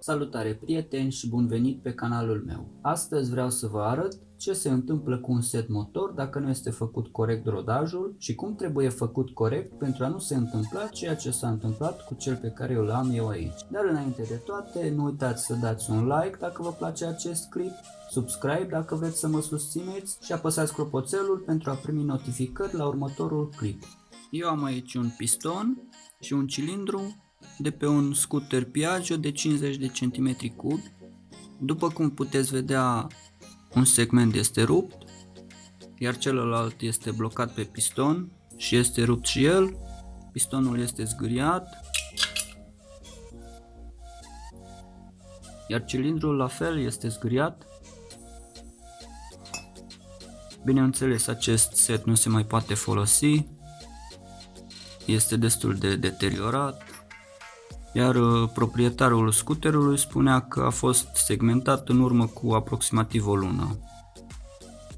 Salutare prieteni și bun venit pe canalul meu. Astăzi vreau să vă arăt ce se întâmplă cu un set motor dacă nu este făcut corect rodajul și cum trebuie făcut corect pentru a nu se întâmpla ceea ce s-a întâmplat cu cel pe care îl am eu aici. Dar înainte de toate, nu uitați să dați un like dacă vă place acest clip, subscribe dacă vreți să mă susțineți și apăsați clopoțelul pentru a primi notificări la următorul clip. Eu am aici un piston și un cilindru de pe un scooter Piaggio de 50 de cm cubi. După cum puteți vedea, un segment este rupt, iar celălalt este blocat pe piston și este rupt și el. Pistonul este zgâriat, iar cilindrul la fel este zgâriat. Bineînțeles, acest set nu se mai poate folosi, este destul de deteriorat. Iar proprietarul scooterului spunea că a fost segmentat în urmă cu aproximativ o lună.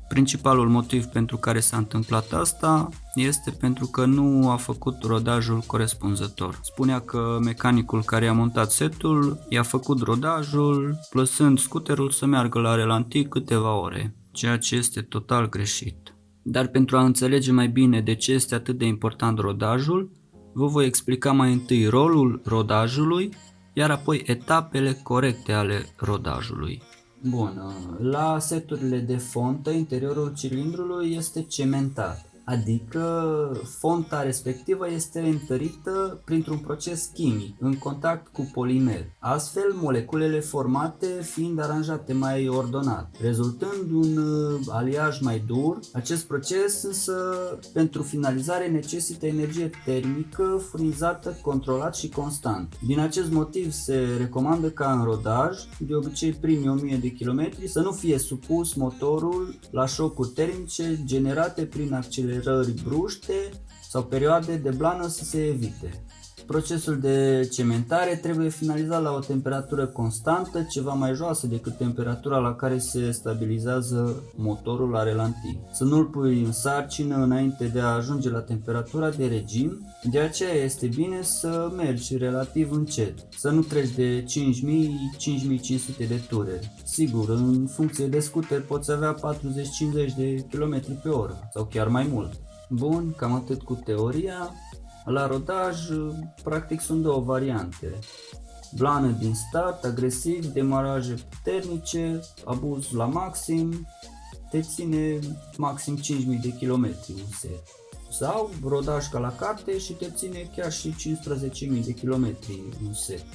Principalul motiv pentru care s-a întâmplat asta este pentru că nu a făcut rodajul corespunzător. Spunea că mecanicul care a montat setul i-a făcut rodajul, lăsând scooterul să meargă la relanti câteva ore, ceea ce este total greșit. Dar pentru a înțelege mai bine de ce este atât de important rodajul, vă voi explica mai întâi rolul rodajului, iar apoi etapele corecte ale rodajului. Bun, la seturile de fontă, interiorul cilindrului este cementat, adică fonta respectivă este întărită printr-un proces chimic în contact cu polimer, astfel moleculele formate fiind aranjate mai ordonat, rezultând un aliaj mai dur. Acest proces însă pentru finalizare necesită energie termică furnizată controlat și constant. Din acest motiv se recomandă ca în rodaj, de obicei primii 1000 de km, să nu fie supus motorul la șocuri termice generate prin accelerări bruște sau perioade de blană să se evite. Procesul de cementare trebuie finalizat la o temperatură constantă, ceva mai joasă decât temperatura la care se stabilizează motorul la relanti. Să nu-l pui în sarcină înainte de a ajunge la temperatura de regim, de aceea este bine să mergi relativ încet, să nu treci de 5000-5500 de ture. Sigur, în funcție de scooter poți avea 40-50 de km pe oră sau chiar mai mult. Bun, cam atât cu teoria. La rodaj, practic sunt două variante. Blană din start, agresiv, demaraje puternice, abuz la maxim, te ține maxim 5000 de km un set. Sau rodaj ca la carte și te ține chiar și 15.000 de km un set.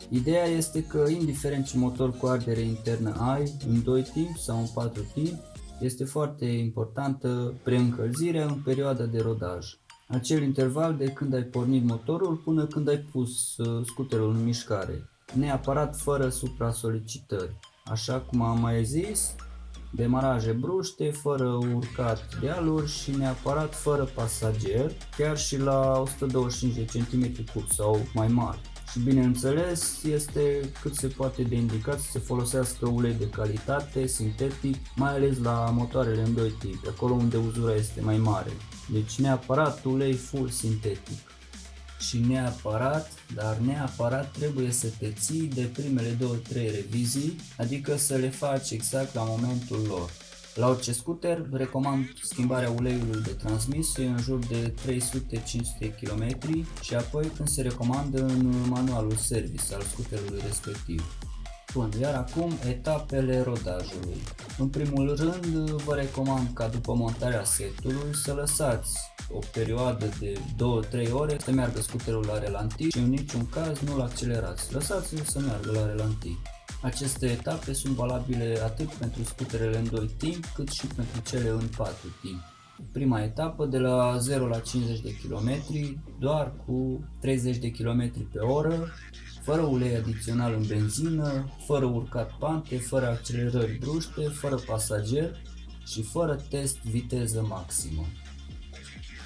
Ideea este că, indiferent ce motor cu ardere internă ai, în 2 timpi sau în 4 timpi, este foarte importantă preîncălzirea în perioada de rodaj. Acel interval de când ai pornit motorul până când ai pus scooterul în mișcare, neapărat fără supra-solicitări. Așa cum am mai zis, demaraje bruște, fără urcat dealuri și neapărat fără pasager, chiar și la 125 de cm3 sau mai mari. Și bineînțeles, este cât se poate de indicat să se folosească ulei de calitate, sintetic, mai ales la motoarele în 2 tipi, acolo unde uzura este mai mare. Deci neapărat ulei full sintetic. Și neapărat, dar neapărat trebuie să te ții de primele 2-3 revizii, adică să le faci exact la momentul lor. La orice scooter recomand schimbarea uleiului de transmisie în jur de 300-500 km și apoi când se recomandă în manualul service al scooterului respectiv. Bun, iar acum etapele rodajului. În primul rând vă recomand ca după montarea setului să lăsați o perioadă de 2-3 ore să meargă scooterul la relanti și în niciun caz nu-l accelerați, lăsați-l să meargă la relanti. Aceste etape sunt valabile atât pentru scooterele în 2 timp cât și pentru cele în 4 timp. Prima etapă de la 0 la 50 de km doar cu 30 de km pe oră, fără ulei adițional în benzină, fără urcat pante, fără accelerări bruște, fără pasager și fără test viteză maximă.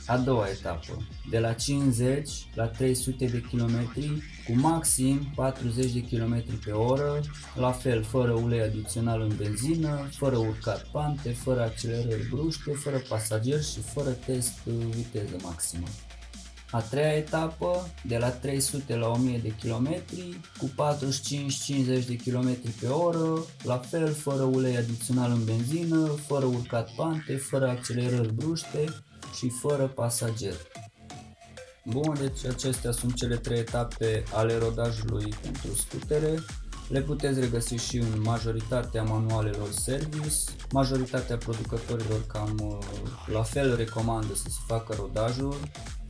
A doua etapă, de la 50 la 300 de km cu maxim 40 de km pe oră, la fel fără ulei adițional în benzină, fără urcat pante, fără accelerări bruște, fără pasager și fără test viteză maximă. A treia etapă, de la 300 la 1000 de km, cu 45-50 de km pe oră, la fel, fără ulei adițional în benzină, fără urcat pante, fără accelerări bruște și fără pasager. Bun, deci acestea sunt cele 3 etape ale rodajului pentru scutere. Le puteți regăsi și în majoritatea manualelor service. Majoritatea producătorilor cam la fel recomandă să se facă rodajul.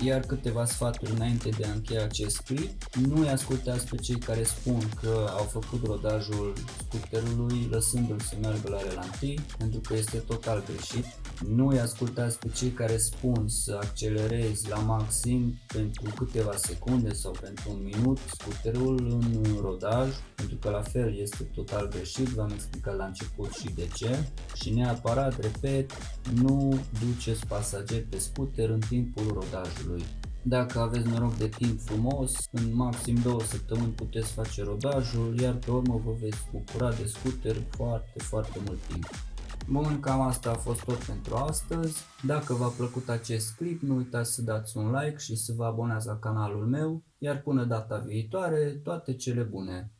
Iar câteva sfaturi înainte de a încheia acest clip: nu-i ascultați pe cei care spun că au făcut rodajul scuterului lăsându-l să meargă la relantii, pentru că este total greșit. Nu-i ascultați pe cei care spun să accelerezi la maxim pentru câteva secunde sau pentru un minut scuterul în rodaj, pentru că la fel este total greșit, v-am explicat la început și de ce. Și neapărat, repet, nu duceți pasageri pe scuter în timpul rodajului. Dacă aveți noroc de timp frumos, în maxim 2 săptămâni puteți face rodajul, iar pe urmă vă veți bucura de scuter foarte mult timp. Bun, cam asta a fost tot pentru astăzi. Dacă v-a plăcut acest clip, nu uitați să dați un like și să vă abonați la canalul meu, iar până data viitoare, toate cele bune!